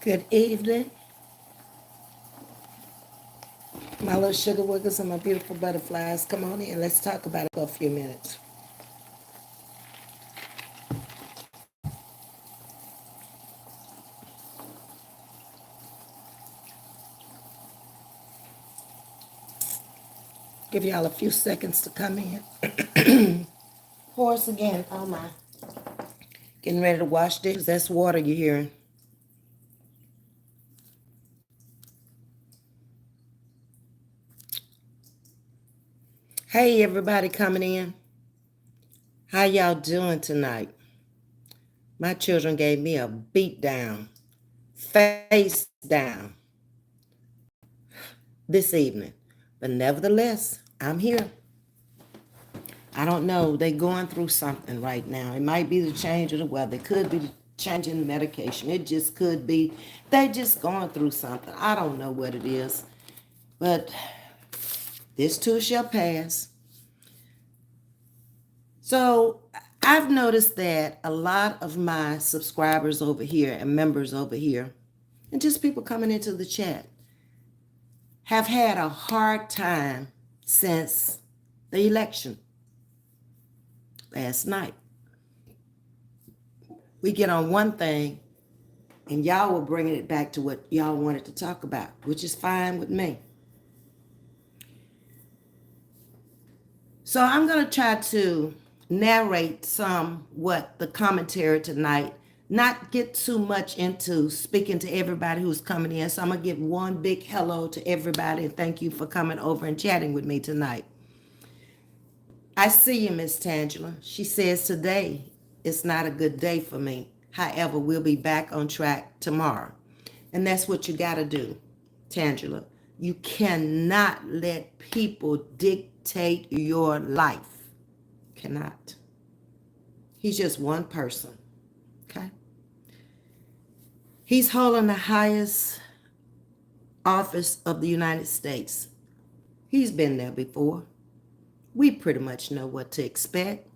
Good evening, my little sugar wiggles and my beautiful butterflies. Come on in. Let's talk about it for a few minutes. Give y'all a few seconds to come in. Horse again. Oh my. Getting ready to wash dishes. That's water you're hearing. Hey, everybody coming in. How y'all doing tonight? My children gave me a beat down, face down this evening. But nevertheless, I'm here. I don't know. They're going through something right now. It might be the change of the weather. It could be the change in the medication. It just could be they just going through something. I don't know what it is. But this too shall pass. So I've noticed that a lot of my subscribers over here and members over here, and just people coming into the chat, have had a hard time since the election last night. We get on one thing and y'all were bringing it back to what y'all wanted to talk about, which is fine with me. So I'm going to try to narrate somewhat the commentary tonight, not get too much into speaking to everybody who's coming in. So I'm going to give one big hello to everybody and thank you for coming over and chatting with me tonight. I see you, Miss Tangela. She says today it's not a good day for me. However, we'll be back on track tomorrow. And that's what you got to do, Tangela. You cannot let people dictate your life. Cannot. He's just one person, okay? He's holding the highest office of the United States. He's been there before. We pretty much know what to expect.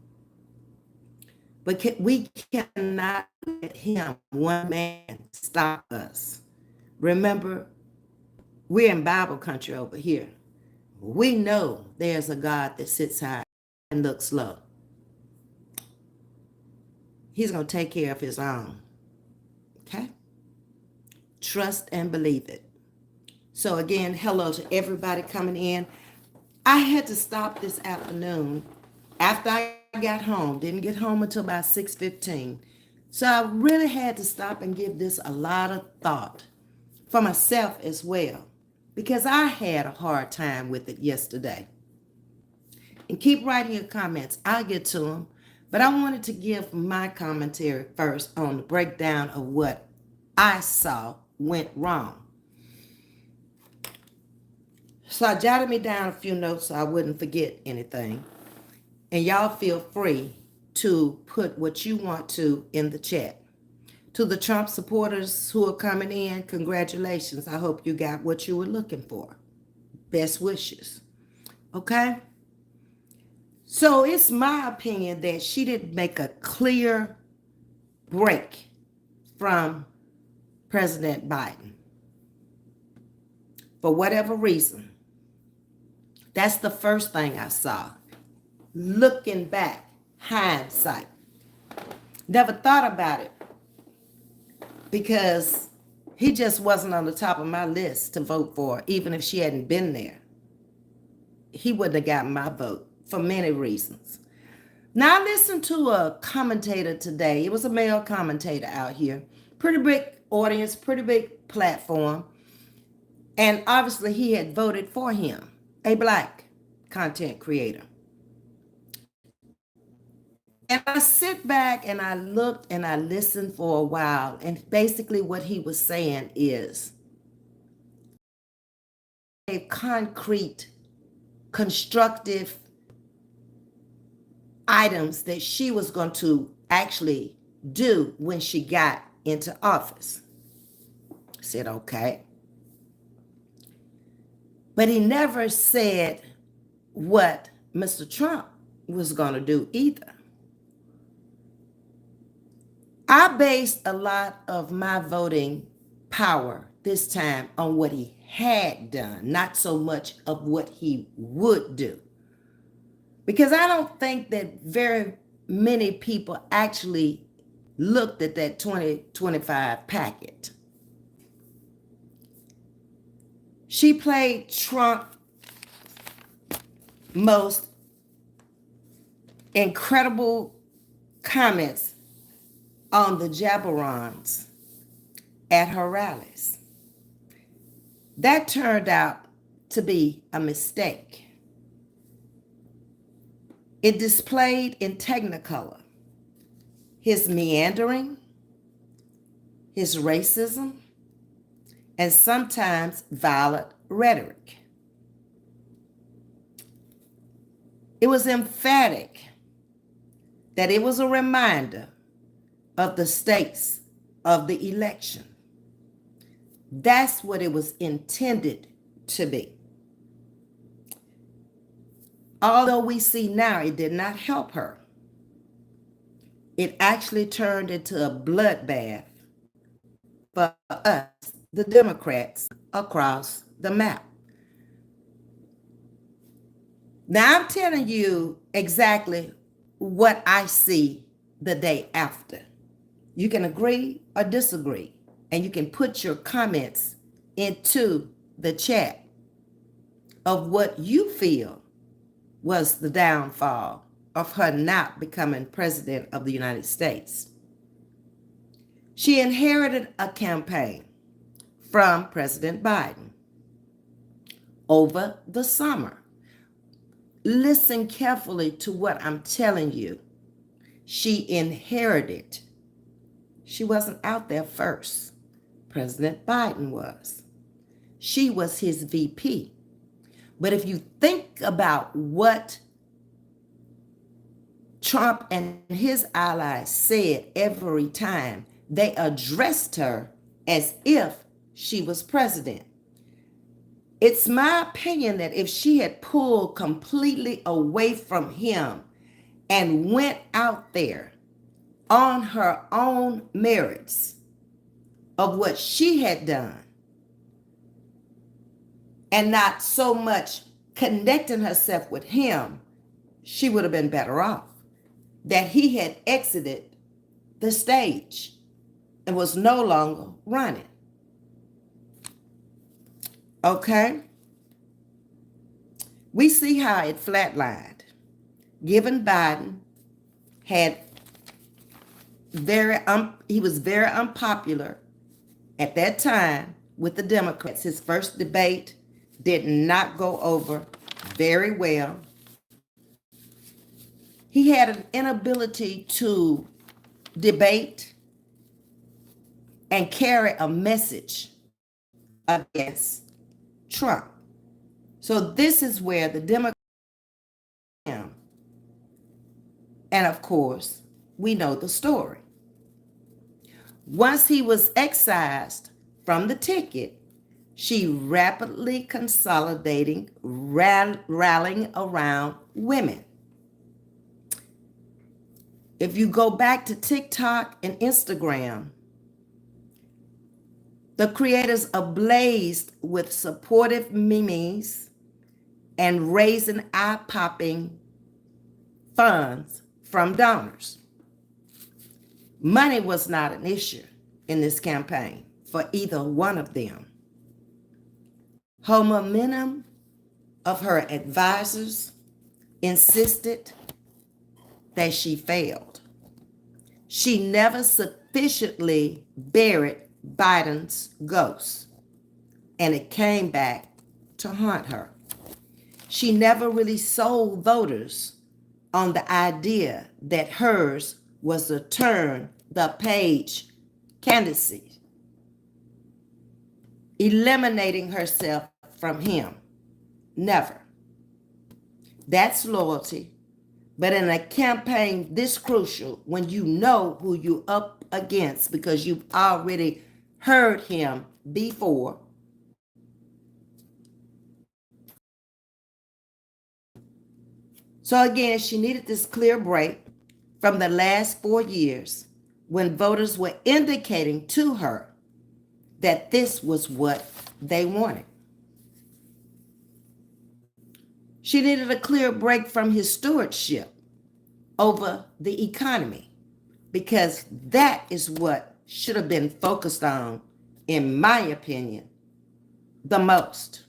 But we cannot let him, one man, stop us. Remember, we're in Bible country over here. We know there's a God that sits high and looks low. He's going to take care of his own. Okay? Trust and believe it. So again, hello to everybody coming in. I had to stop this afternoon after I got home. Didn't get home until about 6:15. So I really had to stop and give this a lot of thought for myself as well, because I had a hard time with it yesterday. And keep writing your comments. I'll get to them. But I wanted to give my commentary first on the breakdown of what I saw went wrong. So I jotted me down a few notes so I wouldn't forget anything. And y'all feel free to put what you want to in the chat. To the Trump supporters who are coming in, congratulations. I hope you got what you were looking for. Best wishes. Okay? So it's my opinion that she didn't make a clear break from President Biden. For whatever reason. That's the first thing I saw. Looking back, hindsight. Never thought about it because he just wasn't on the top of my list to vote for, even if she hadn't been there. He wouldn't have gotten my vote for many reasons. Now I listened to a commentator today. It was a male commentator out here. Pretty big audience, pretty big platform. And obviously he had voted for him, a black content creator. And I sit back and I looked and I listened for a while. And basically what he was saying is a concrete, constructive items that she was going to actually do when she got into office. I said, okay. But he never said what Mr. Trump was going to do either. I based a lot of my voting power this time on what he had done, not so much of what he would do. Because I don't think that very many people actually looked at that 2025 packet. She played Trump's most incredible comments on the Jabarons at her rallies. That turned out to be a mistake. It displayed in Technicolor his meandering, his racism, and sometimes violent rhetoric. It was emphatic that it was a reminder of the stakes of the election. That's what it was intended to be. Although we see now it did not help her, it actually turned into a bloodbath for us, the Democrats, across the map. Now I'm telling you exactly what I see the day after. You can agree or disagree, and you can put your comments into the chat of what you feel was the downfall of her not becoming president of the United States. She inherited a campaign from President Biden over the summer. Listen carefully to what I'm telling you. She inherited. She wasn't out there first. President Biden was. She was his VP. But if you think about what Trump and his allies said every time, they addressed her as if she was president. It's my opinion that if she had pulled completely away from him and went out there on her own merits of what she had done, and not so much connecting herself with him, she would have been better off. That he had exited the stage and was no longer running. Okay? We see how it flatlined. Given Biden had he was very unpopular at that time with the Democrats. His first debate did not go over very well. He had an inability to debate and carry a message against Trump. So this is where the Democrats, and of course, we know the story. Once he was excised from the ticket, she rapidly consolidating, rallying around women. If you go back to TikTok and Instagram, the creators ablazed with supportive memes and raising eye-popping funds from donors. Money was not an issue in this campaign for either one of them. Her momentum of her advisors insisted that she failed. She never sufficiently buried Biden's ghost, and it came back to haunt her. She never really sold voters on the idea that hers was to turn the page candidacy, eliminating herself from him. Never. That's loyalty. But in a campaign this crucial, when you know who you're up against because you've already heard him before, so again, she needed this clear break from the last 4 years when voters were indicating to her that this was what they wanted. She needed a clear break from his stewardship over the economy, because that is what should have been focused on, in my opinion, the most.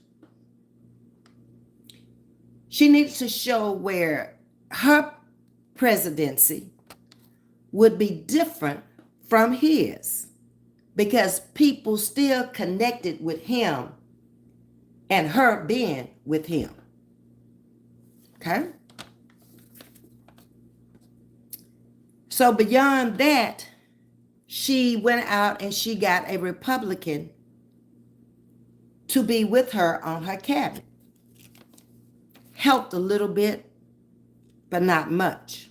She needed to show where her presidency would be different from his, because people still connected with him and her being with him. Okay? So beyond that, she went out and she got a Republican to be with her on her cabinet. Helped a little bit, but not much.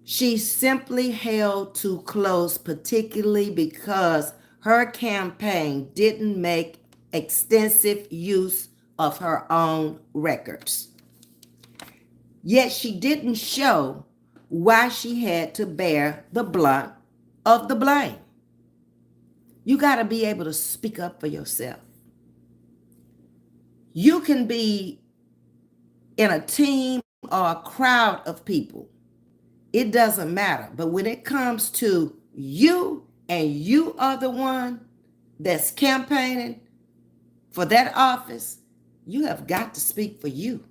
She simply held too close, particularly because her campaign didn't make extensive use of her own records. Yet she didn't show why she had to bear the brunt of the blame. You got to be able to speak up for yourself. You can be in a team or a crowd of people. It doesn't matter. But when it comes to you and you are the one that's campaigning for that office, you have got to speak for you.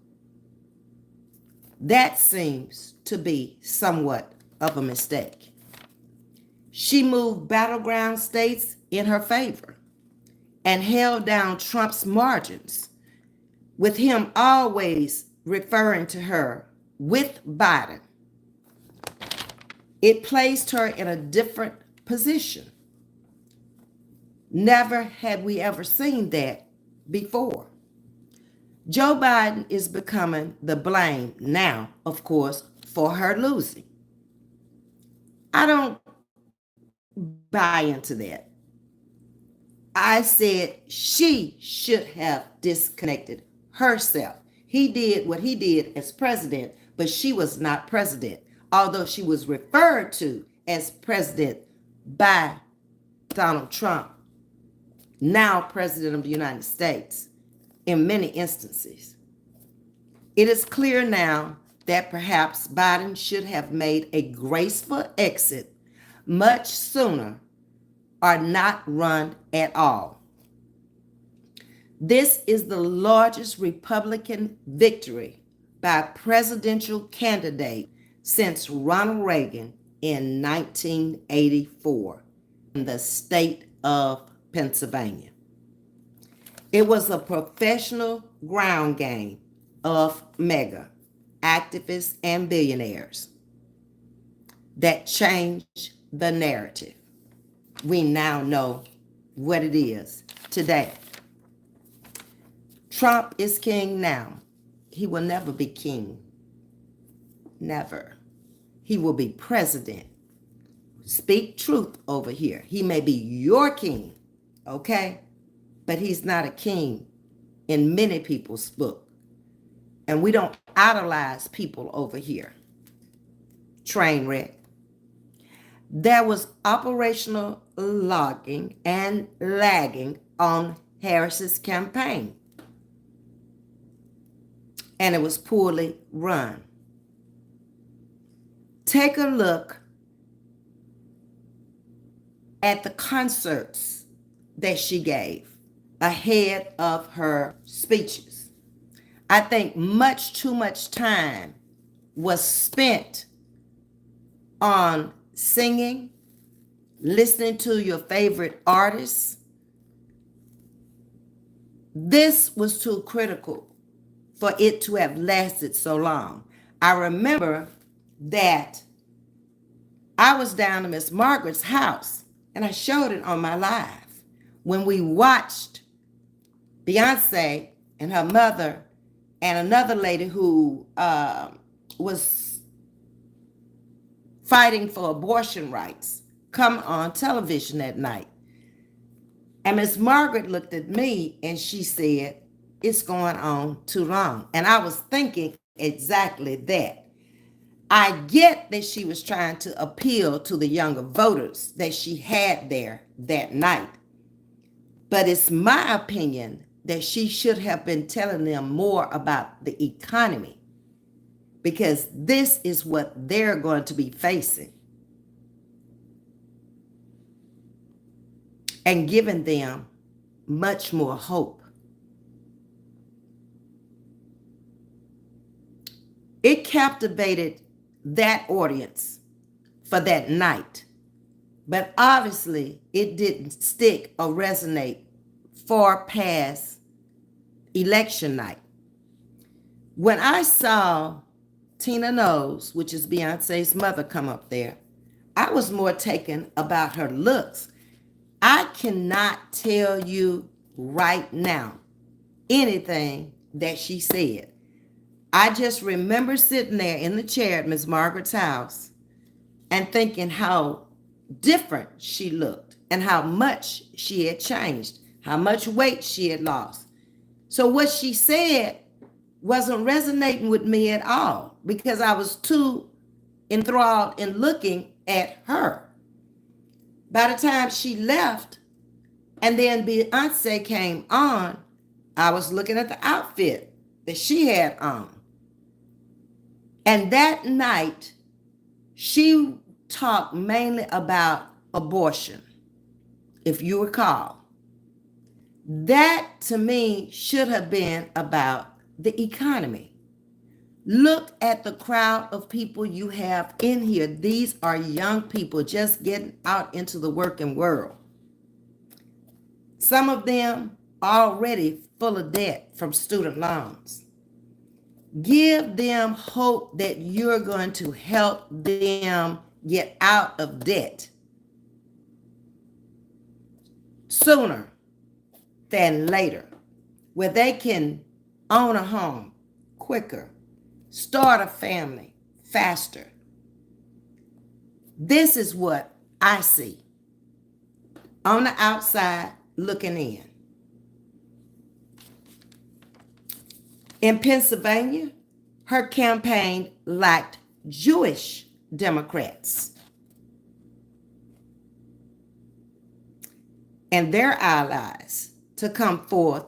That seems to be somewhat of a mistake. She moved battleground states in her favor and held down Trump's margins, with him always referring to her with Biden. It placed her in a different position. Never had we ever seen that before. Joe Biden is becoming the blame now, of course, for her losing. I don't buy into that. I said she should have disconnected herself. He did what he did as president, but she was not president, although she was referred to as president by Donald Trump, now president of the United States, in many instances. It is clear now that perhaps Biden should have made a graceful exit much sooner or not run at all. This is the largest Republican victory by a presidential candidate since Ronald Reagan in 1984 in the state of Pennsylvania. It was a professional ground game of mega activists and billionaires that changed the narrative. We now know what it is today. Trump is king now. He will never be king. Never. He will be president. Speak truth over here. He may be your king, okay? But he's not a king in many people's book. And we don't idolize people over here. Train wreck. There was operational logging and lagging on Harris's campaign, and it was poorly run. Take a look at the concerts that she gave ahead of her speeches. I think much too much time was spent on singing, listening to your favorite artists. This was too critical for it to have lasted so long. I remember that I was down to Miss Margaret's house, and I showed it on my live when we watched Beyonce and her mother and another lady who was fighting for abortion rights come on television that night. And Miss Margaret looked at me and she said, "It's going on too long." And I was thinking exactly that. I get that she was trying to appeal to the younger voters that she had there that night. But it's my opinion that she should have been telling them more about the economy, because this is what they're going to be facing, and giving them much more hope. It captivated that audience for that night, but obviously it didn't stick or resonate far past election night. When I saw Tina Knowles, which is Beyonce's mother, come up there, I was more taken about her looks. I cannot tell you right now anything that she said. I just remember sitting there in the chair at Miss Margaret's house and thinking how different she looked and how much she had changed, how much weight she had lost. So what she said wasn't resonating with me at all because I was too enthralled in looking at her. By the time she left and then Beyonce came on, I was looking at the outfit that she had on. And that night, she talked mainly about abortion, if you recall. That, to me, should have been about the economy. Look at the crowd of people you have in here. These are young people just getting out into the working world. Some of them already full of debt from student loans. Give them hope that you're going to help them get out of debt sooner than later, where they can own a home quicker, start a family faster. This is what I see on the outside looking in. In Pennsylvania, her campaign lacked Jewish Democrats and their allies to come forth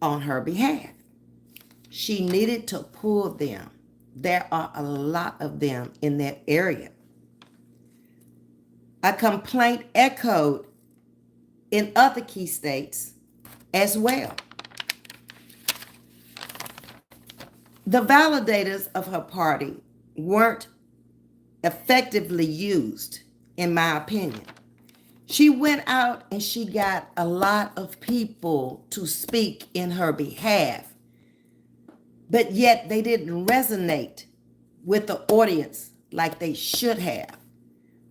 on her behalf. She needed to pull them. There are a lot of them in that area. A complaint echoed in other key states as well. The validators of her party weren't effectively used, in my opinion. She went out and she got a lot of people to speak in her behalf, but yet they didn't resonate with the audience like they should have.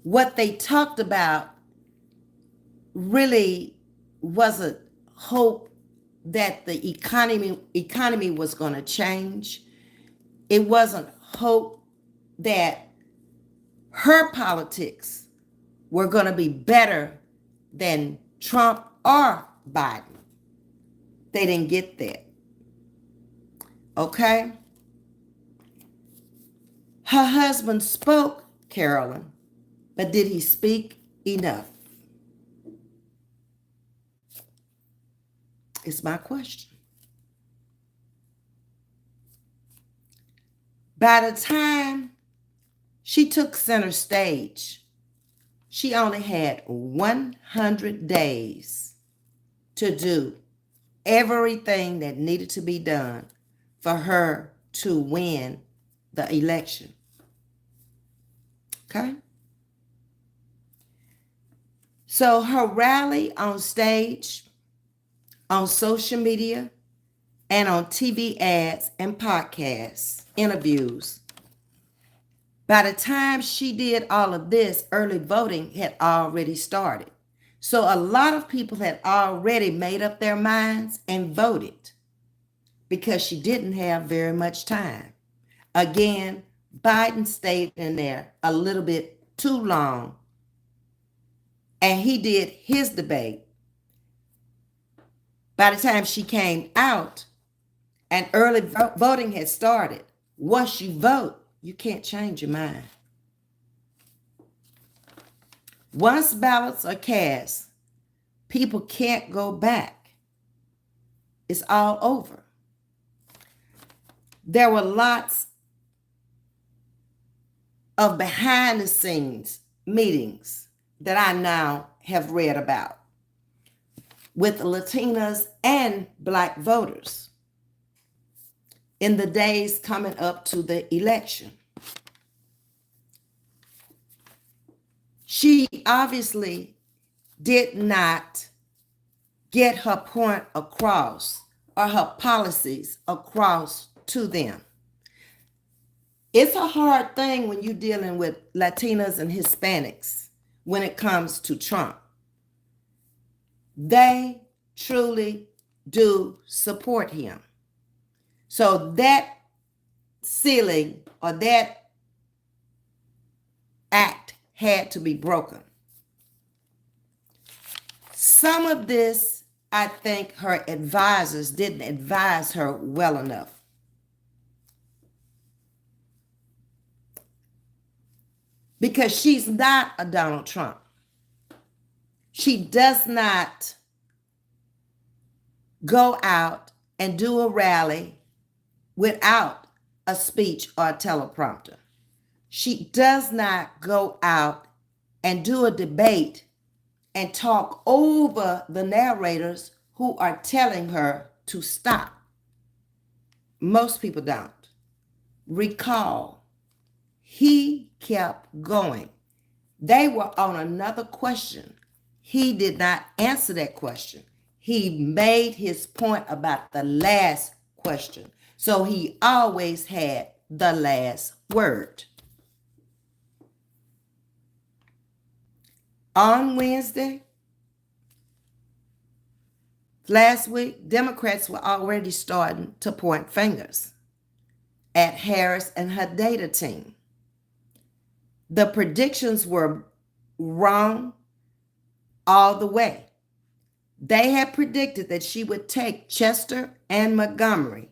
What they talked about really wasn't hope that the economy was going to change. It wasn't hope that her politics were going to be better than Trump or Biden. They didn't get that. Okay? Her husband spoke, Carolyn, but did he speak enough? It's my question. By the time she took center stage, she only had 100 days to do everything that needed to be done for her to win the election. Okay? So her rally on stage, on social media, and on TV ads and podcasts, interviews. By the time she did all of this, early voting had already started. So a lot of people had already made up their minds and voted because she didn't have very much time. Again, Biden stayed in there a little bit too long, and he did his debate. By the time she came out and early voting had started, once you vote, you can't change your mind. Once ballots are cast, People can't go back. It's all over. There were lots of behind the scenes meetings that I now have read about with Latinas and Black voters in the days coming up to the election. She obviously did not get her point across or her policies across to them. It's a hard thing when you're dealing with Latinas and Hispanics when it comes to Trump. They truly do support him. So that ceiling or that act had to be broken. Some of this, I think her advisors didn't advise her well enough. Because she's not a Donald Trump. She does not go out and do a rally without a speech or a teleprompter. She does not go out and do a debate and talk over the narrators who are telling her to stop. Most people don't. Recall, he kept going. They were on another question. He did not answer that question. He made his point about the last question. So he always had the last word. On Wednesday, last week, Democrats were already starting to point fingers at Harris and her data team. The predictions were wrong all the way. They had predicted that she would take Chester and Montgomery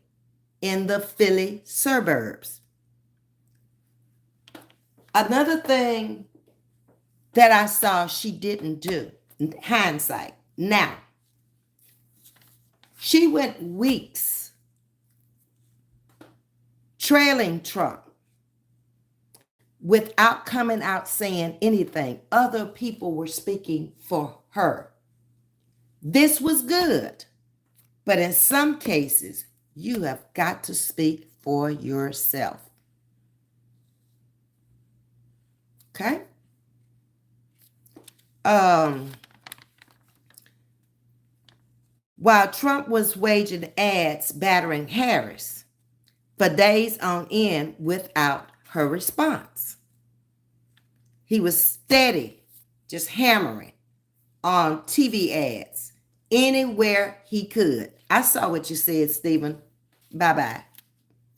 in the Philly suburbs. Another thing that I saw she didn't do, in hindsight. Now, she went weeks trailing Trump without coming out saying anything. Other people were speaking for her. This was good, but in some cases, you have got to speak for yourself. Okay? While Trump was waging ads battering Harris for days on end without her response, he was steady, just hammering on TV ads anywhere he could. I saw what you said, Stephen. Bye-bye.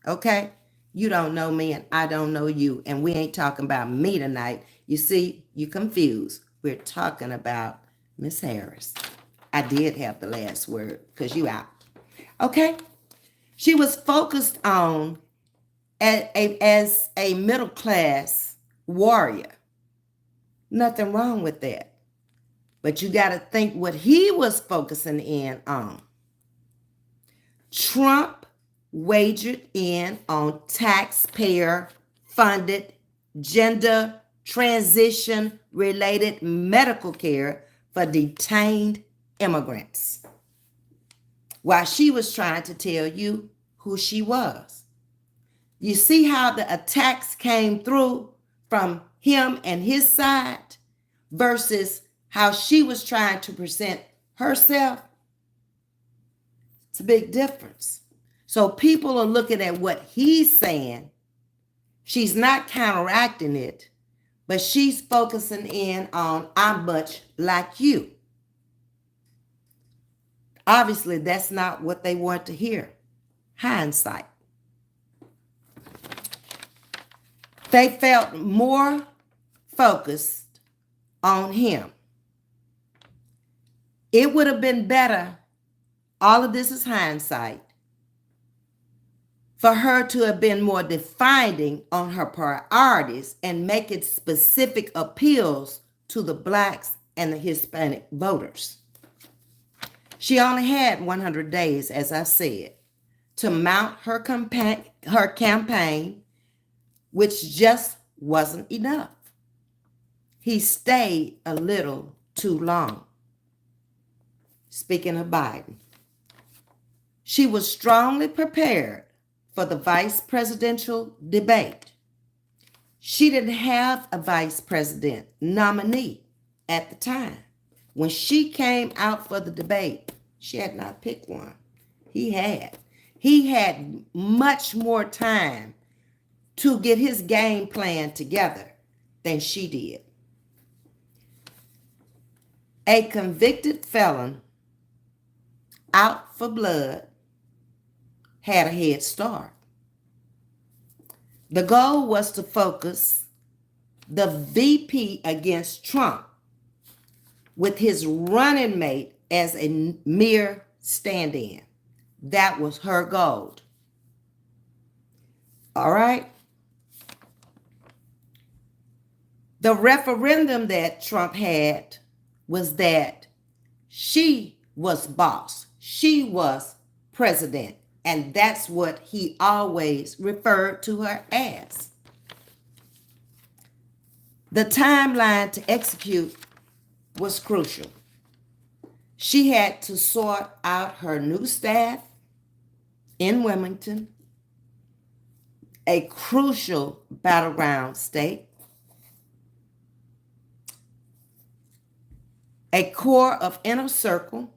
Okay? You don't know me and I don't know you, and we ain't talking about me tonight. You see, you confused. We're talking about Miss Harris. I did have the last word because you out. Okay? She was focused on as a middle-class warrior. Nothing wrong with that. But you got to think what he was focusing in on. Trump wagered in on taxpayer-funded, gender transition-related medical care for detained immigrants, while she was trying to tell you who she was. You see how the attacks came through from him and his side versus how she was trying to present herself? It's a big difference. So people are looking at what he's saying. She's not counteracting it, but she's focusing in on, I'm much like you. Obviously, that's not what they want to hear. Hindsight. They felt more focused on him. It would have been better, all of this is hindsight, for her to have been more defining on her priorities and making specific appeals to the Blacks and the Hispanic voters. She only had 100 days, as I said, to mount her campaign, which just wasn't enough. He stayed a little too long. Speaking of Biden, she was strongly prepared for the vice presidential debate. She didn't have a vice president nominee at the time. When she came out for the debate, she had not picked one. He had. He had much more time to get his game plan together than she did. A convicted felon out for blood had a head start. The goal was to focus the VP against Trump with his running mate as a mere stand-in. That was her goal. All right? The referendum that Trump had was that she was boss. She was president. And that's what he always referred to her as. The timeline to execute was crucial. She had to sort out her new staff in Wilmington, a crucial battleground state, a core of inner circle,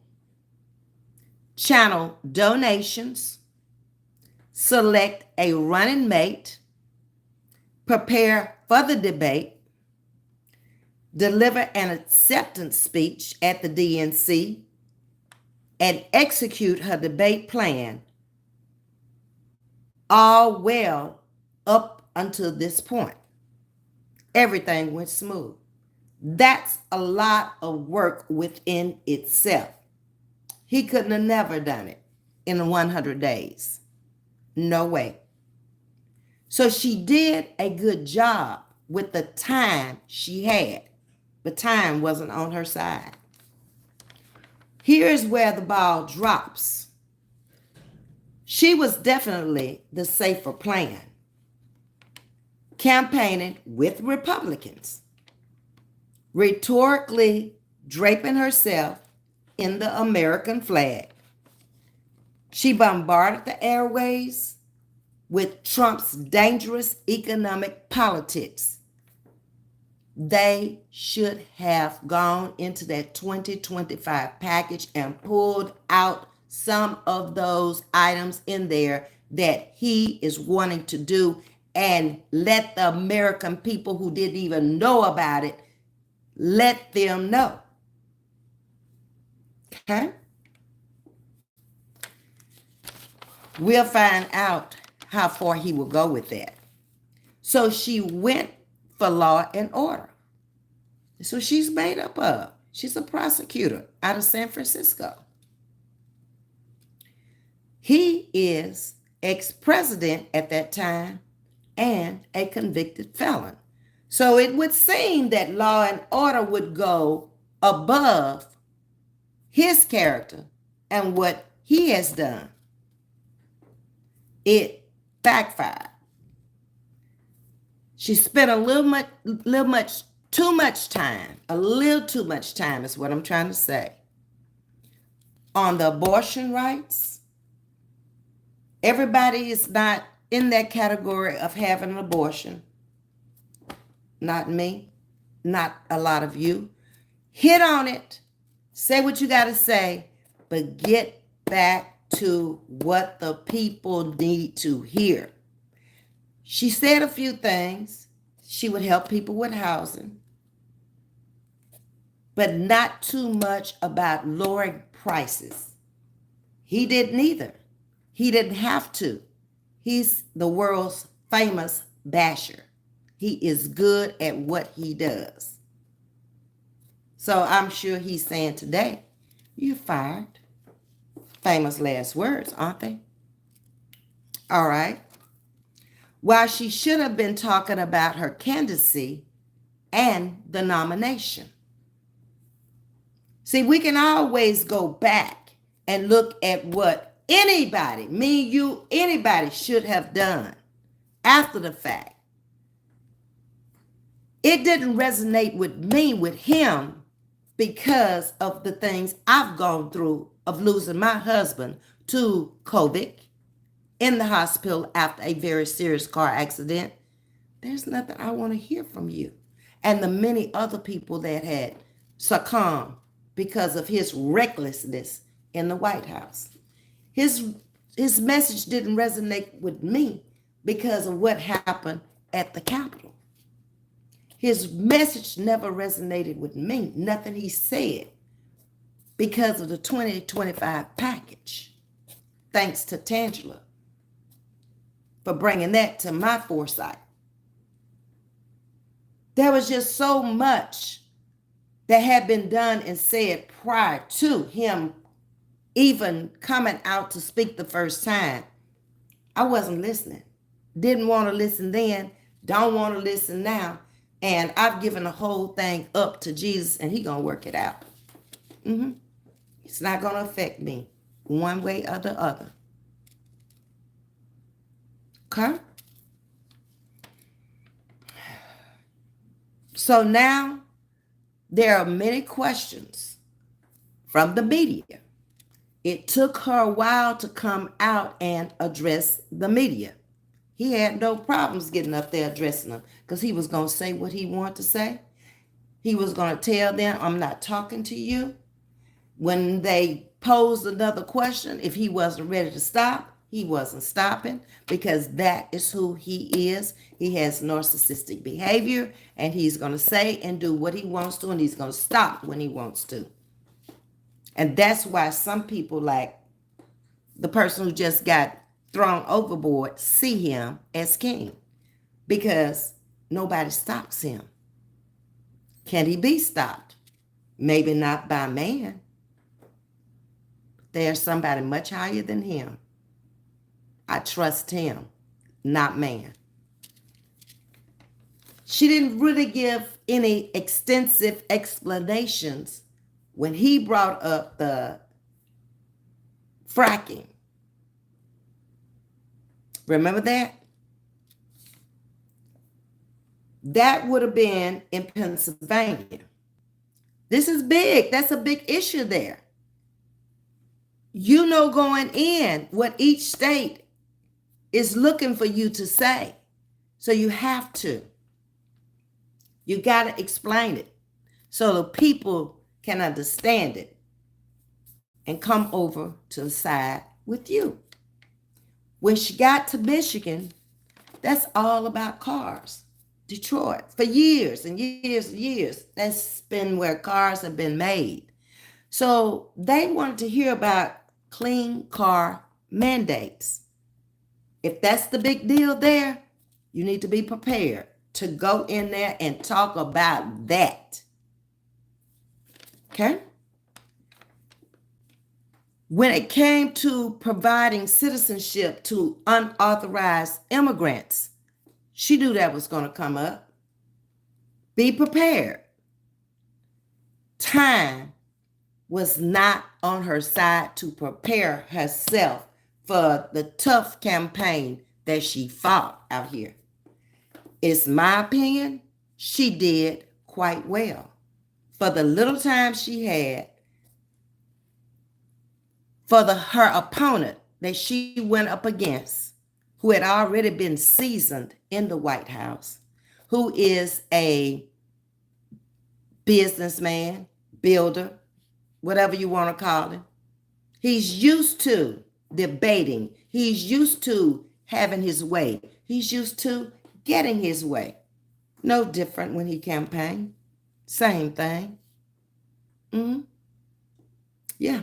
channel donations, select a running mate, prepare for the debate, deliver an acceptance speech at the DNC, and execute her debate plan, all well up until this point. Everything went smooth. That's a lot of work within itself. He couldn't have never done it in 100 days. No way. So she did a good job with the time she had. The time wasn't on her side. Here's where the ball drops. She was definitely the safer plan, campaigning with Republicans, rhetorically draping herself in the American flag. She bombarded the airways with Trump's dangerous economic politics. They should have gone into that 2025 package and pulled out some of those items in there that he is wanting to do and let the American people who didn't even know about it, let them know. Okay? We'll find out how far he will go with that. So she went for law and order. So she's made up of. She's a prosecutor out of San Francisco. He is ex-president at that time and a convicted felon. So it would seem that law and order would go above his character and what he has done. It backfired. She spent a little too much time is what I'm trying to say, on the abortion rights. Everybody is not in that category of having an abortion. Not me, not a lot of you. Hit on it, say what you got to say, but get back to what the people need to hear. She said a few things. She would help people with housing, but not too much about lowering prices. He didn't either. He didn't have to. He's the world's famous basher. He is good at what he does. So I'm sure he's saying today, you're fired. Famous last words, aren't they? All right. While she should have been talking about her candidacy and the nomination. See, we can always go back and look at what anybody, me, you, anybody should have done after the fact. It didn't resonate with me, with him, because of the things I've gone through of losing my husband to COVID in the hospital after a very serious car accident. There's nothing I want to hear from you. And the many other people that had succumbed because of his recklessness in the White House. His message didn't resonate with me because of what happened at the Capitol. His message never resonated with me, nothing he said, because of the 2025 package. Thanks to Tangela for bringing that to my foresight. There was just so much that had been done and said prior to him even coming out to speak the first time. I wasn't listening. Didn't want to listen then, don't want to listen now. And I've given the whole thing up to Jesus, and He's going to work it out. It's not going to affect me one way or the other. Okay? So now there are many questions from the media. It took her a while to come out and address the media. He had no problems getting up there addressing them because he was going to say what he wanted to say. He was going to tell them, I'm not talking to you. When they posed another question, if he wasn't ready to stop, he wasn't stopping, because that is who he is. He has narcissistic behavior, and he's going to say and do what he wants to, and he's going to stop when he wants to. And that's why some people, like the person who just got thrown overboard, see him as king, because nobody stops him. Can he be stopped? Maybe not by man. There's somebody much higher than him. I trust him, not man. She didn't really give any extensive explanations when he brought up the fracking. Remember that? That would have been in Pennsylvania. This is big. That's a big issue there. You know going in what each state is looking for you to say. So you have to. You got to explain it so the people can understand it and come over to the side with you. When she got to Michigan, that's all about cars. Detroit, for years and years and years, that's been where cars have been made. So they wanted to hear about clean car mandates. If that's the big deal there, you need to be prepared to go in there and talk about that. Okay? When it came to providing citizenship to unauthorized immigrants, she knew that was going to come up. Be prepared. Time was not on her side to prepare herself for the tough campaign that she fought out here. It's my opinion, she did quite well. For the little time she had, for her opponent that she went up against, who had already been seasoned in the White House, who is a businessman, builder, whatever you want to call him. He's used to debating. He's used to having his way. He's used to getting his way. No different when he campaigned. Same thing. Yeah.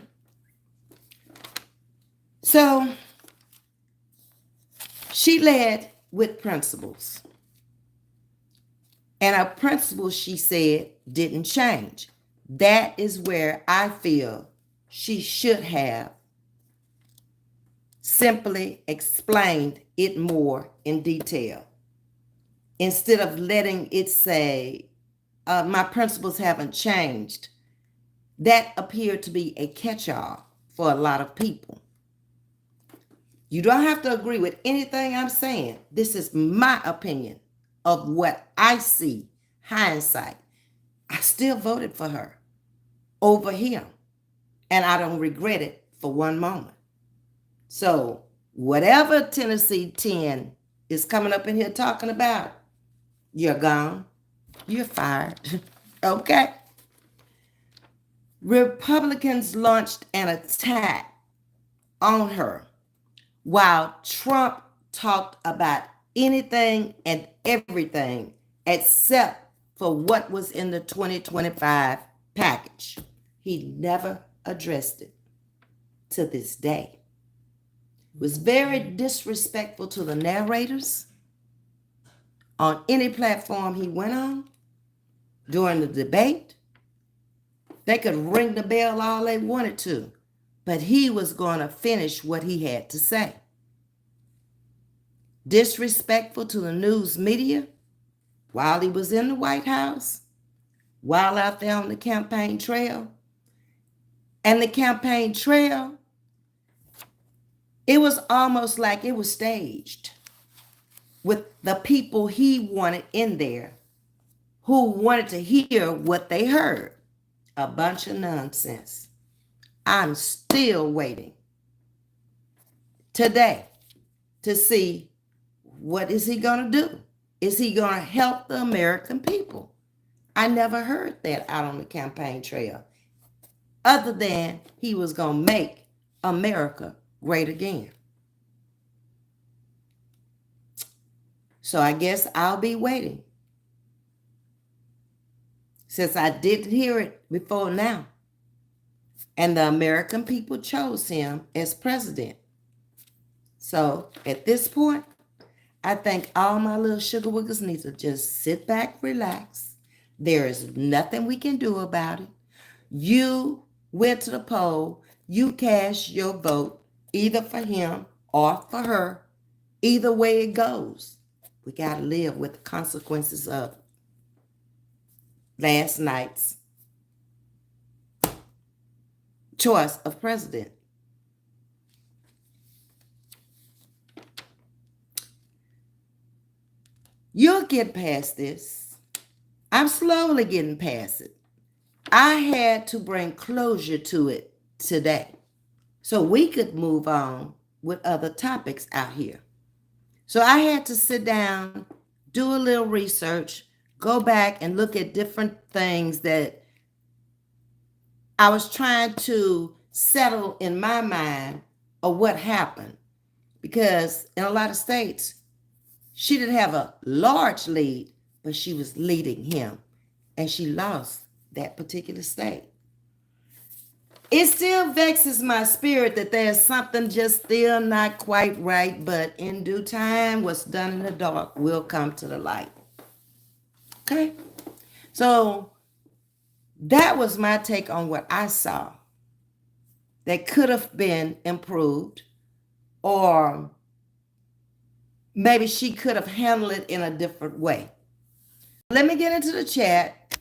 So she led with principles. And her principles, she said, didn't change. That is where I feel she should have simply explained it more in detail. Instead of letting it say, my principles haven't changed. That appeared to be a catch-all for a lot of people. You don't have to agree with anything I'm saying. This is my opinion of what I see. Hindsight. I still voted for her over him. And I don't regret it for one moment. So whatever Tennessee 10 is coming up in here talking about, you're gone. You're fired. Okay? Republicans launched an attack on her while Trump talked about anything and everything except for what was in the 2025 package. He never addressed it to this day. It was very disrespectful to the narrators on any platform he went on during the debate. They could ring the bell all they wanted to, but he was going to finish what he had to say. Disrespectful to the news media while he was in the White House, while out there on the campaign trail. And the campaign trail, it was almost like it was staged with the people he wanted in there who wanted to hear what they heard. A bunch of nonsense. I'm still waiting today to see what is he going to do. Is he going to help the American people? I never heard that out on the campaign trail, other than he was going to make America great again. So I guess I'll be waiting, since I didn't hear it before now. And the American people chose him as president. So at this point, I think all my little sugar wiggles need to just sit back, relax. There is nothing we can do about it. You went to the poll. You cast your vote either for him or for her. Either way it goes, we got to live with the consequences of last night's choice of president. You'll get past this. I'm slowly getting past it. I had to bring closure to it today so we could move on with other topics out here. So I had to sit down, do a little research, go back and look at different things that I was trying to settle in my mind of what happened. Because in a lot of states, she didn't have a large lead, but she was leading him. And she lost that particular state. It still vexes my spirit that there's something just still not quite right, but in due time, what's done in the dark will come to the light. Okay? So that was my take on what I saw that could have been improved, or maybe she could have handled it in a different way. Let me get into the chat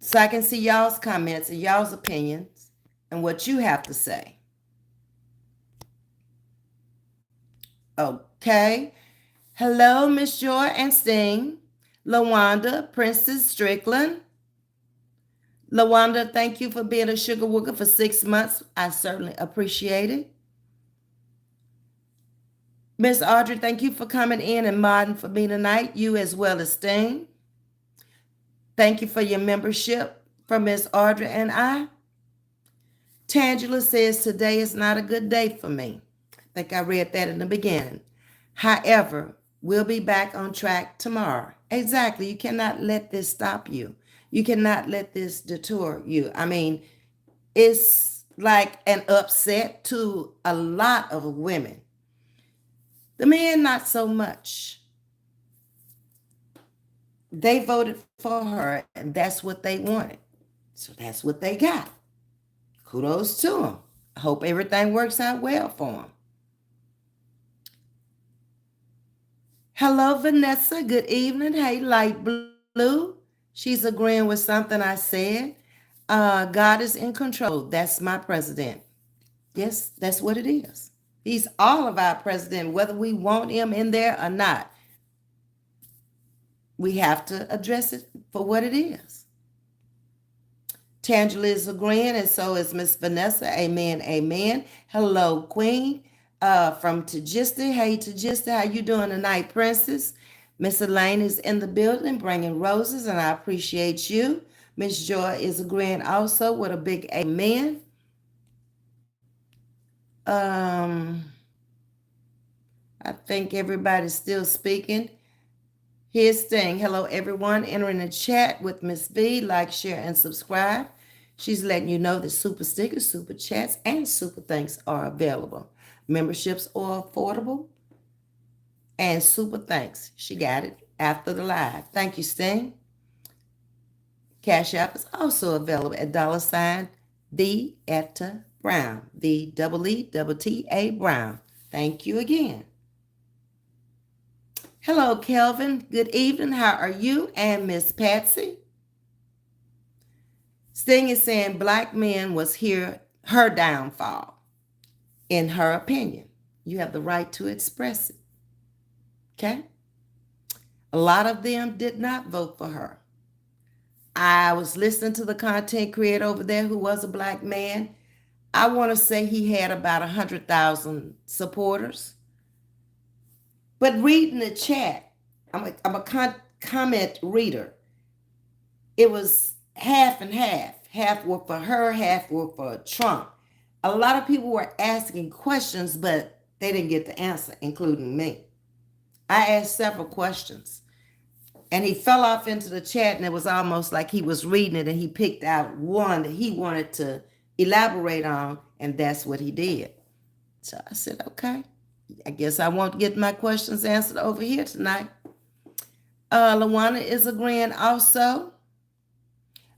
so I can see y'all's comments and y'all's opinions and what you have to say. Okay. Hello, Miss Joy and Sting. LaWanda, Princess Strickland. LaWanda, thank you for being a sugar wooger for 6 months. I certainly appreciate it. Miss Audrey, thank you for coming in and modding for me tonight. You as well as Sting. Thank you for your membership for Miss Audrey and I. Tangela says today is not a good day for me. I think I read that in the beginning. However, we'll be back on track tomorrow. Exactly. You cannot let this stop you. You cannot let this detour you. I mean, it's like an upset to a lot of women. The men, not so much. They voted for her, and that's what they wanted. So that's what they got. Kudos to them. I hope everything works out well for them. Hello, Vanessa. Good evening. Hey, Light Blue. She's agreeing with something I said. God is in control. That's my president. Yes, that's what it is. He's all of our president, whether we want him in there or not. We have to address it for what it is. Tangela is agreeing, and so is Miss Vanessa. Amen, amen. Hello, Queen. From Tajista. Hey, Tajista, how you doing tonight, Princess? Miss Elaine is in the building bringing roses, and I appreciate you. Miss Joy is agreeing also with a big amen. Um, I think everybody's still speaking. Here's thing. Hello, everyone. Entering the chat with Ms. V. Like, share, and subscribe. She's letting you know that super stickers, super chats, and super thanks are available. Memberships are affordable. And super thanks. She got it after the live. Thank you, Sting. Cash App is also available at $ the Etta Brown. The EETTA Brown. Thank you again. Hello, Kelvin. Good evening. How are you? And Miss Patsy. Sting is saying black men was here, her downfall, in her opinion. You have the right to express it. Okay? A lot of them did not vote for her. I was listening to the content creator over there who was a black man. I want to say he had about 100,000 supporters. But reading the chat, I'm a comment reader. It was half and half. Half were for her, half were for Trump. A lot of people were asking questions, but they didn't get the answer, including me. I asked several questions. And he fell off into the chat, and it was almost like he was reading it, and he picked out one that he wanted to elaborate on, and that's what he did. So I said, okay, I guess I won't get my questions answered over here tonight. Lawana is agreeing also.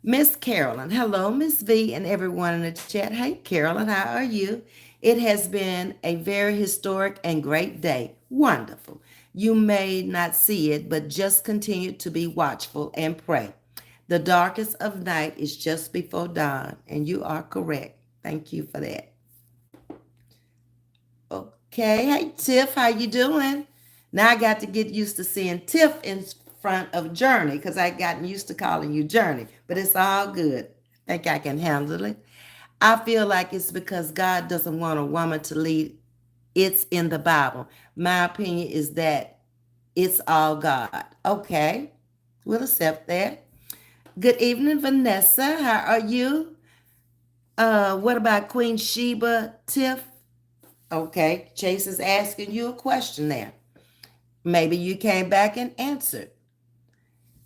Miss Carolyn, hello, Ms. V, and everyone in the chat. Hey, Carolyn, how are you? It has been a very historic and great day. Wonderful. You may not see it, but just continue to be watchful and pray. The darkest of night is just before dawn, and you are correct. Thank you for that. Okay, hey, Tiff, how you doing? Now I got to get used to seeing Tiff in front of Journey because I gotten used to calling you Journey, but it's all good. I think I can handle it. I feel like it's because God doesn't want a woman to lead. It's in the Bible. My opinion is that it's all God. Okay, we'll accept that. Good evening, Vanessa. How are you? What about Queen Sheba, Tiff? Okay, Chase is asking you a question there. Maybe you came back and answered.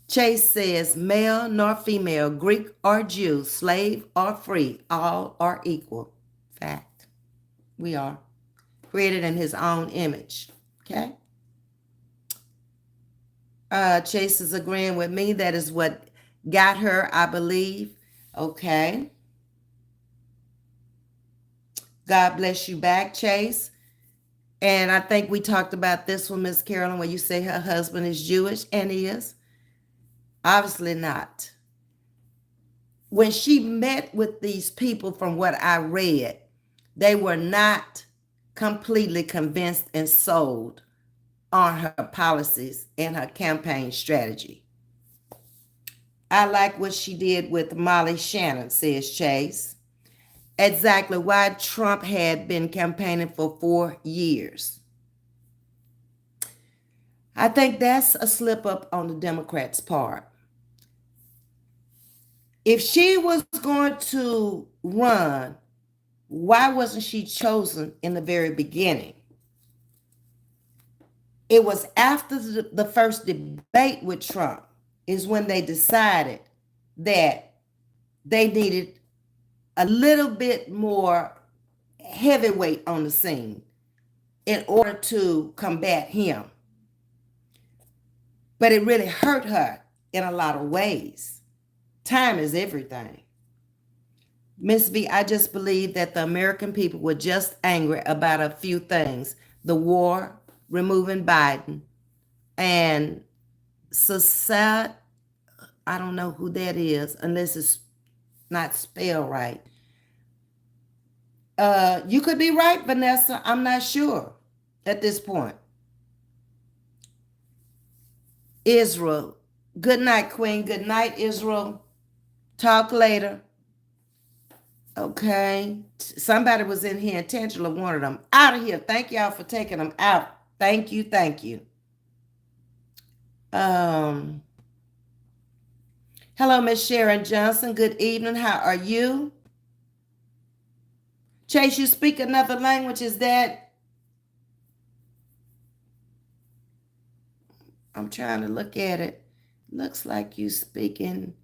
Chase says, male nor female, Greek or Jew, slave or free, all are equal. Fact. We are. Created in his own image. Okay? Chase is agreeing with me. That is what got her, I believe. Okay. God bless you back, Chase. And I think we talked about this one, Miss Carolyn, where you say her husband is Jewish, and he is. Obviously not. When she met with these people, from what I read, they were not completely convinced and sold on her policies and her campaign strategy. I like what she did with Molly Shannon, says Chase. Exactly why Trump had been campaigning for 4 years. I think that's a slip up on the Democrats' part. If she was going to run, why wasn't she chosen in the very beginning? It was after the first debate with Trump is when they decided that they needed a little bit more heavyweight on the scene in order to combat him. But it really hurt her in a lot of ways. Time is everything. Ms.V, I just believe that the American people were just angry about a few things. The war, removing Biden, and society, I don't know who that is, unless it's not spelled right. You could be right, Vanessa. I'm not sure at this point. Israel. Good night, Queen. Good night, Israel. Talk later. Okay. Somebody was in here and Tangela wanted them out of here. Thank y'all for taking them out. Thank you. Thank you. Um, hello, Miss Sharon Johnson. Good evening. How are you? Chase, you speak another language. Is that? I'm trying to look at it. Looks like you speaking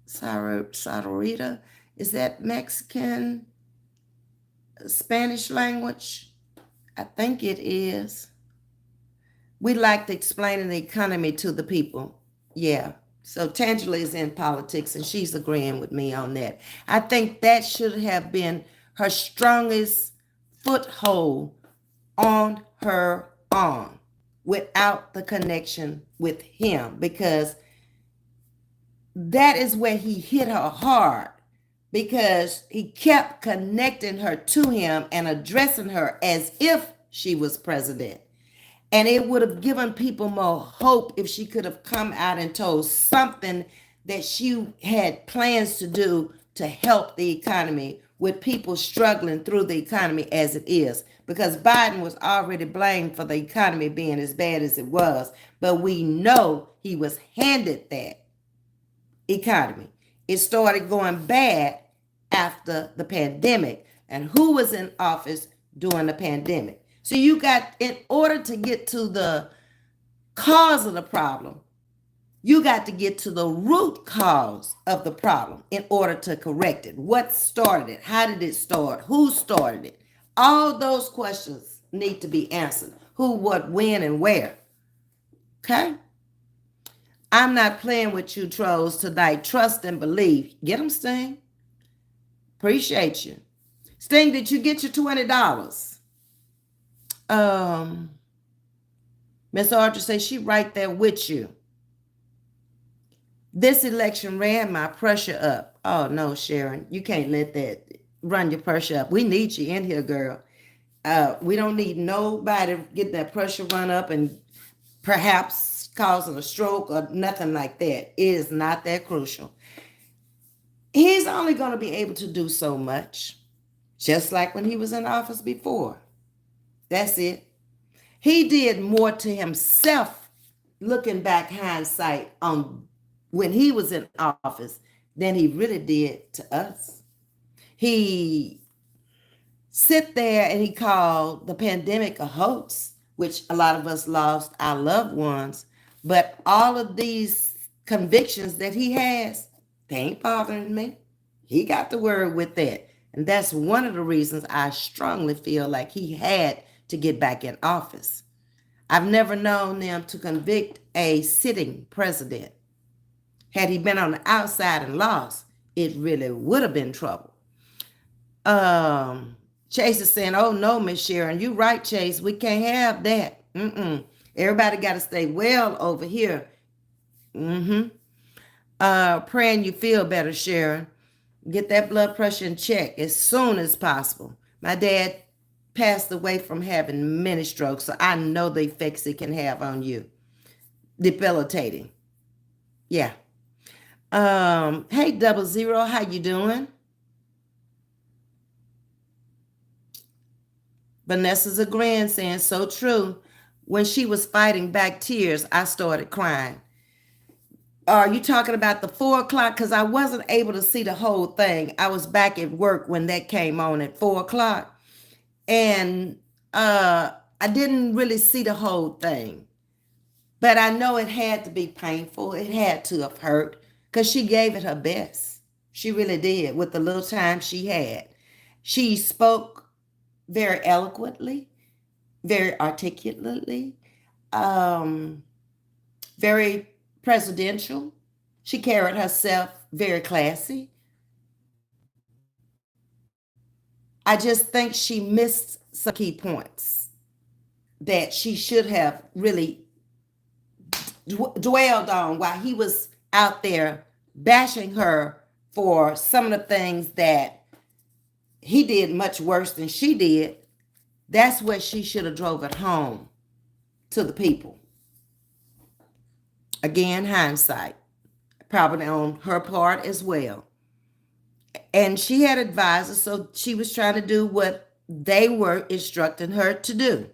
Sarorita. Is that Mexican, Spanish language? I think it is. We like to explain the economy to the people. Yeah. So Tangela is in politics and she's agreeing with me on that. I think that should have been her strongest foothold on her own without the connection with him, because that is where he hit her hard, because he kept connecting her to him and addressing her as if she was president. And it would have given people more hope if she could have come out and told something that she had plans to do to help the economy with people struggling through the economy as it is. Because Biden was already blamed for the economy being as bad as it was. But we know he was handed that economy. It started going bad after the pandemic. And who was in office during the pandemic? So you got, in order to get to the cause of the problem, you got to get to the root cause of the problem in order to correct it. What started it? How did it start? Who started it? All those questions need to be answered. Who, what, when, and where. Okay? I'm not playing with you trolls tonight. Trust and believe. Get them, Sting. Appreciate you. Sting, did you get your $20? Miss Audrey says she right there with you. This election ran my pressure up. Oh no, Sharon, you can't let that run your pressure up. We need you in here, girl. We don't need nobody getting that pressure run up and perhaps causing a stroke or nothing like that. It is not that crucial. He's only going to be able to do so much, just like when he was in office before. That's it. He did more to himself, looking back hindsight on when he was in office, than he really did to us. He sit there and he called the pandemic a hoax, which a lot of us lost our loved ones. But all of these convictions that he has, they ain't bothering me. He got the word with that. And that's one of the reasons I strongly feel like he had to get back in office. I've never known them to convict a sitting president. Had he been on the outside and lost, it really would have been trouble. Chase is saying, oh no, Miss Sharon, you right, Chase. We can't have that. Everybody got to stay well over here. Praying you feel better, Sharon. Get that blood pressure in check as soon as possible. My dad passed away from having many strokes, so I know the effects it can have on you. Debilitating. Yeah. Hey, 00, how you doing? Vanessa's agreeing, saying, so true. When she was fighting back tears, I started crying. Are you talking about the 4 o'clock? Because I wasn't able to see the whole thing. I was back at work when that came on at 4 o'clock. And I didn't really see the whole thing. But I know it had to be painful. It had to have hurt, because she gave it her best. She really did with the little time she had. She spoke very eloquently, very articulately, very presidential. She carried herself very classy. I just think she missed some key points that she should have really dwelled on while he was out there bashing her for some of the things that he did much worse than she did. That's what she should have drove it home to the people. Again, hindsight, probably on her part as well. And she had advisors, so she was trying to do what they were instructing her to do.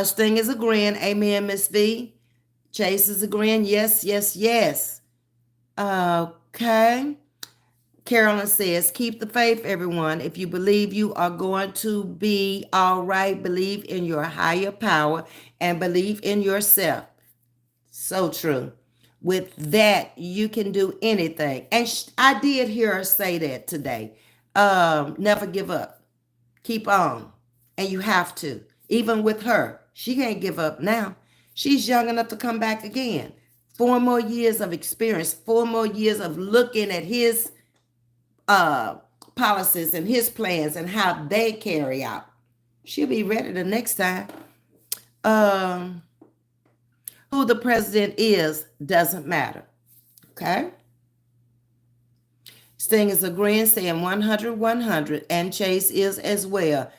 Sting is agreeing, amen, Ms.V. Chase is agreeing, yes, yes, yes. Okay. Carolyn says, keep the faith, everyone. If you believe you are going to be all right, believe in your higher power and believe in yourself. So true. With that, you can do anything. And I did hear her say that today. Never give up. Keep on. And you have to. Even with her, she can't give up now. She's young enough to come back again. 4 more years of experience, 4 more years of looking at his uh, policies and his plans and how they carry out. She'll be ready the next time. Um, who the president is doesn't matter. Okay? Sting is agreeing, saying 100, 100, and Chase is as well.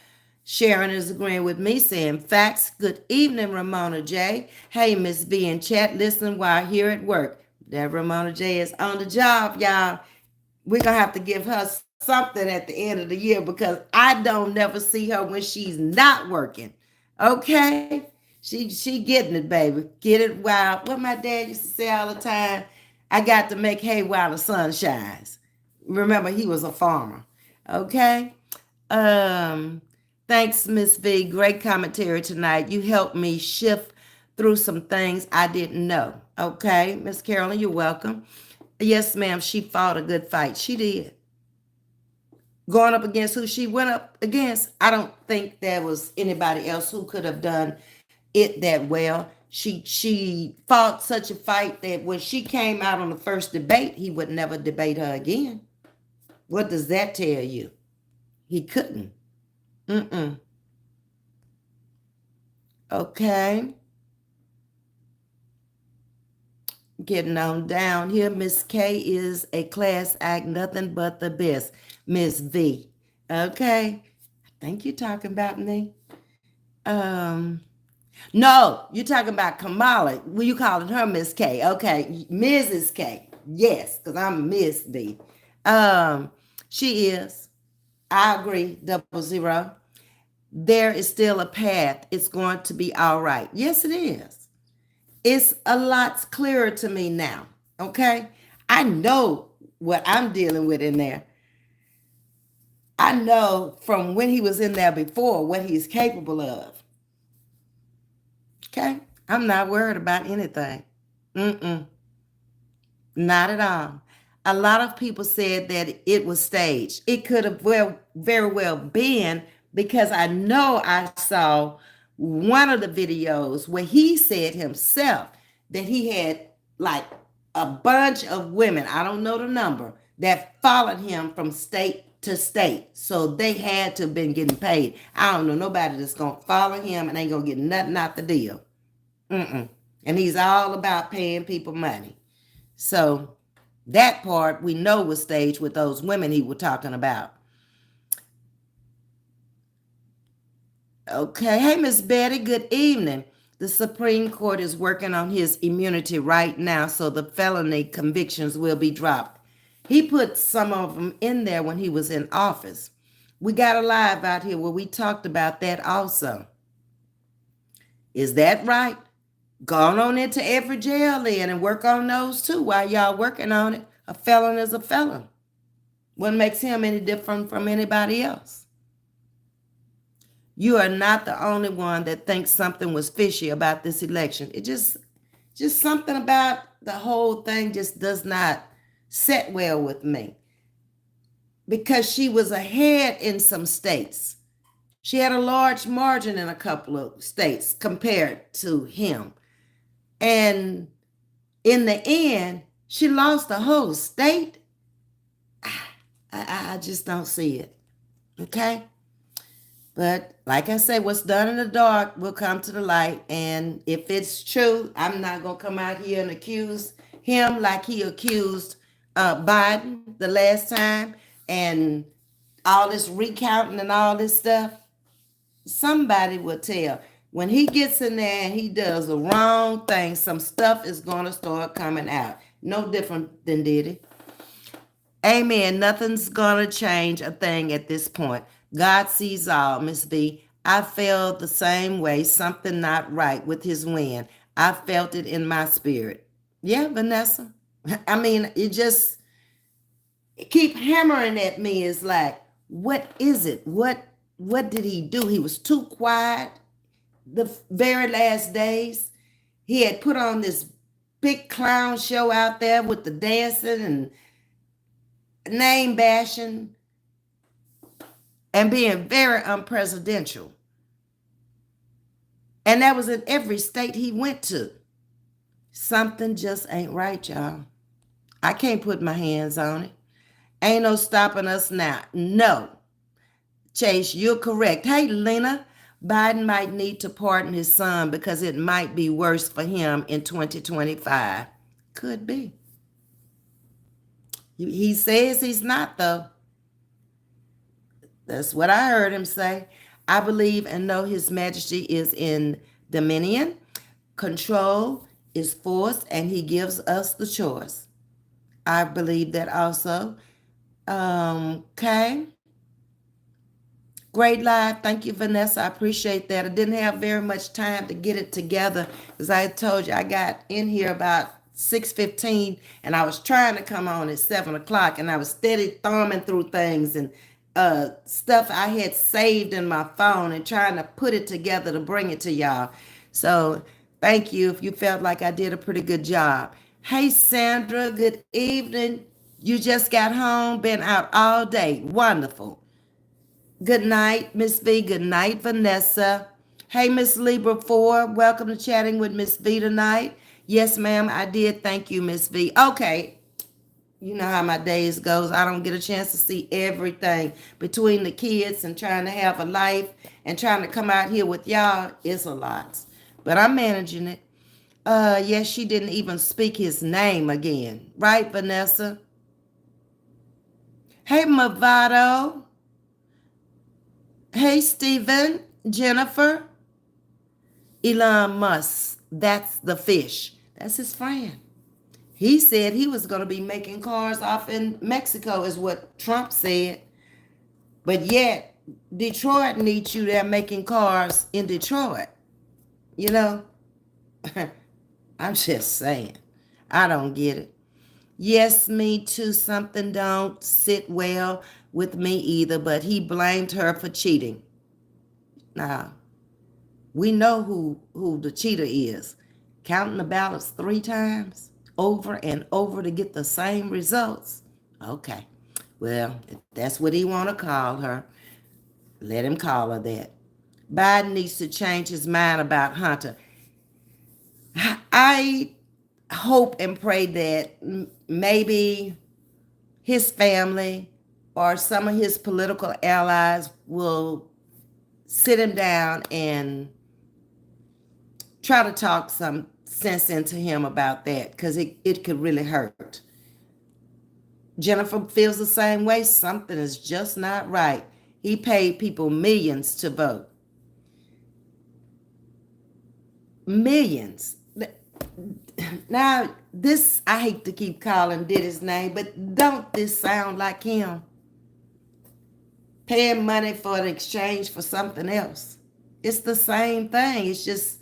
Sharon is agreeing with me, saying facts. Good evening, Ramona J. Hey, Ms.V in chat, listening while here at work. That Ramona J is on the job, y'all. We're going to have to give her something at the end of the year because I don't never see her when she's not working. Okay? She getting it, baby. Get it while, what my dad used to say all the time, I got to make hay while the sun shines. Remember, he was a farmer. Okay? Um, Thanks, Miss V. Great commentary tonight. You helped me shift through some things I didn't know. Okay, Miss Carolyn, you're welcome. Yes, ma'am, she fought a good fight. She did. Going up against who she went up against, I don't think there was anybody else who could have done it that well. She fought such a fight that when she came out on the first debate, he would never debate her again. What does that tell you? He couldn't. Mm-mm. Okay. Getting on down here. Miss K is a class act, nothing but the best. Miss V. Okay. I think you're talking about me. No, you're talking about Kamala. Well, you calling her Miss K. Okay. Mrs. K. Yes, because I'm Miss V. She is. I agree, 00. There is still a path. It's going to be all right. Yes, it is. It's a lot clearer to me now. Okay. I know what I'm dealing with in there. I know from when he was in there before what he's capable of. Okay. I'm not worried about anything. Mm-mm. Not at all. A lot of people said that it was staged. It could have very well been because I know I saw one of the videos where he said himself that he had like a bunch of women, I don't know the number, that followed him from state to state. So they had to have been getting paid. I don't know nobody that's going to follow him and ain't going to get nothing out the deal. Mm-mm. And he's all about paying people money. So that part we know was staged with those women he was talking about. Okay. Hey, Miss Betty, good evening. The Supreme Court is working on his immunity right now, so the felony convictions will be dropped. He put some of them in there when he was in office. We got a live out here where we talked about that also. Is that right? Go on into every jail then and work on those too while y'all working on it. A felon is a felon. What makes him any different from anybody else? You are not the only one that thinks something was fishy about this election. It just something about the whole thing just does not set well with me. Because she was ahead in some states. She had a large margin in a couple of states compared to him. And in the end, she lost the whole state. I just don't see it. Okay? But like I say, what's done in the dark will come to the light. And if it's true, I'm not going to come out here and accuse him like he accused Biden the last time. And all this recounting and all this stuff, somebody will tell. When he gets in there and he does the wrong thing, some stuff is going to start coming out. No different than Diddy. Amen. Nothing's going to change a thing at this point. God sees all, Miss V. I felt the same way, something not right with his win. I felt it in my spirit. Yeah, Vanessa. I mean, it just keep hammering at me is like, what is it? What did he do? He was too quiet the very last days. He had put on this big clown show out there with the dancing and name bashing and being very unpresidential. And that was in every state he went to. Something just ain't right, y'all. I can't put my hands on it. Ain't no stopping us now. No. Chase, you're correct. Hey, Lena, Biden might need to pardon his son because it might be worse for him in 2025. Could be. He says he's not, though. That's what I heard him say. I believe and know His Majesty is in dominion. Control is force, and he gives us the choice. I believe that also. Okay. Great live. Thank you, Vanessa. I appreciate that. I didn't have very much time to get it together because I told you I got in here about 6:15 and I was trying to come on at 7 o'clock and I was steady thumbing through things and stuff I had saved in my phone and trying to put it together to bring it to y'all. So thank you if you felt like I did a pretty good job. Hey, Sandra, good evening. You just got home, been out all day. Wonderful. Good night, Ms. V. Good night, Vanessa. Hey, Miss Libra 4. Welcome to Chatting with Ms. V tonight. Yes, ma'am, I did. Thank you, Miss V. Okay. You know how my days goes. I don't get a chance to see everything between the kids and trying to have a life and trying to come out here with y'all. It's a lot. But I'm managing it. Yes, she didn't even speak his name again. Right, Vanessa? Hey, Movado. Hey, Stephen, Jennifer, Elon Musk. That's the fish. That's his friend. He said he was going to be making cars off in Mexico, is what Trump said. But yet, Detroit needs you there making cars in Detroit. You know? I'm just saying. I don't get it. Yes, me too. Something don't sit well with me either, but he blamed her for cheating. Now, we know who the cheater is. Counting the ballots 3 times over and over to get the same results. Okay. Well, if that's what he want to call her, let him call her that. Biden needs to change his mind about Hunter. I hope and pray that maybe his family or some of his political allies will sit him down and try to talk some sense into him about that because it could really hurt. Jennifer feels the same way. Something is just not right. He paid people millions to vote. Millions. Now, this, I hate to keep calling Diddy's name, but don't this sound like him? Paying money for an exchange for something else. It's the same thing. It's just,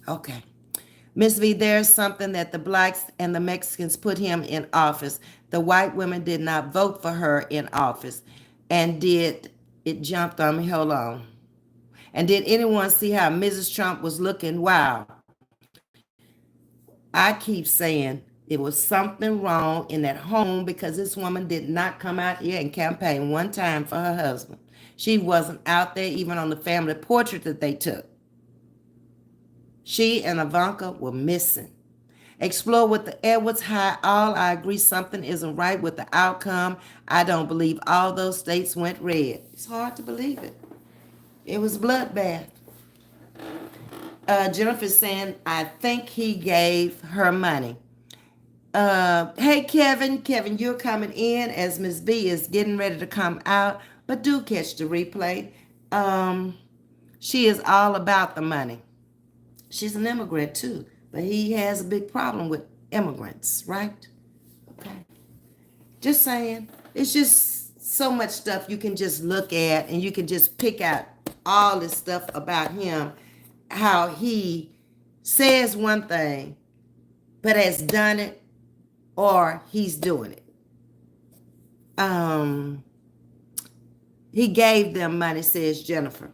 okay. Ms. V, there's something that the blacks and the Mexicans put him in office. The white women did not vote for her in office. And it jumped on me, hold on. And did anyone see how Mrs. Trump was looking? Wow. I keep saying it was something wrong in that home because this woman did not come out here and campaign one time for her husband. She wasn't out there even on the family portrait that they took. She and Ivanka were missing. Explore with the Edwards High. All I agree something isn't right with the outcome. I don't believe all those states went red. It's hard to believe it. It was bloodbath. Jennifer's saying, I think he gave her money. Hey, Kevin. Kevin, you're coming in as Ms.V is getting ready to come out, but do catch the replay. Um, she is all about the money. She's an immigrant too, but he has a big problem with immigrants, right? Okay. Just saying. It's just so much stuff you can just look at and you can just pick out all this stuff about him, how he says one thing, but has done it or he's doing it. Um, he gave them money, says Jennifer.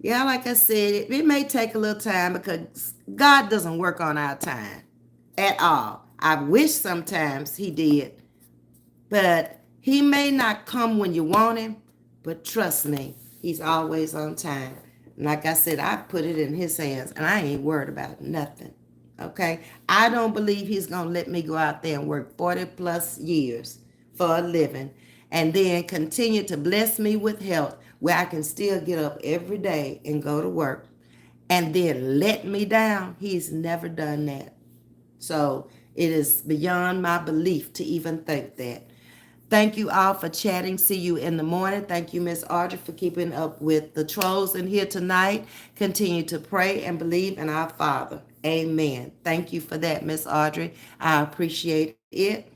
Yeah, like I said, it may take a little time because God doesn't work on our time at all. I wish sometimes he did, but he may not come when you want him, but trust me, he's always on time. And like I said, I put it in his hands and I ain't worried about nothing. Okay? I don't believe he's going to let me go out there and work 40 plus years for a living and then continue to bless me with health where I can still get up every day and go to work and then let me down. He's never done that. So it is beyond my belief to even think that. Thank you all for chatting. See you in the morning. Thank you, Miss Audrey, for keeping up with the trolls in here tonight. Continue to pray and believe in our Father. Amen. Thank you for that, Miss Audrey. I appreciate it.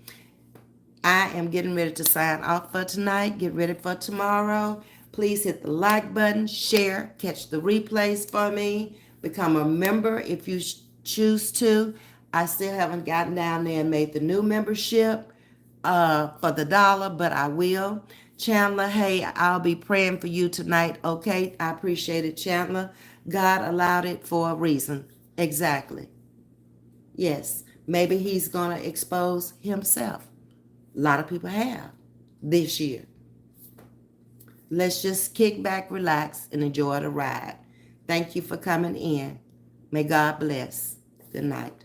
I am getting ready to sign off for tonight. Get ready for tomorrow. Please hit the like button, share, catch the replays for me. Become a member if you choose to. I still haven't gotten down there and made the new membership for the dollar, but I will. Chandler, hey, I'll be praying for you tonight, okay? I appreciate it, Chandler. God allowed it for a reason. Exactly. Yes. Maybe he's going to expose himself. A lot of people have this year. Let's just kick back, relax, and enjoy the ride. Thank you for coming in. May God bless. Good night.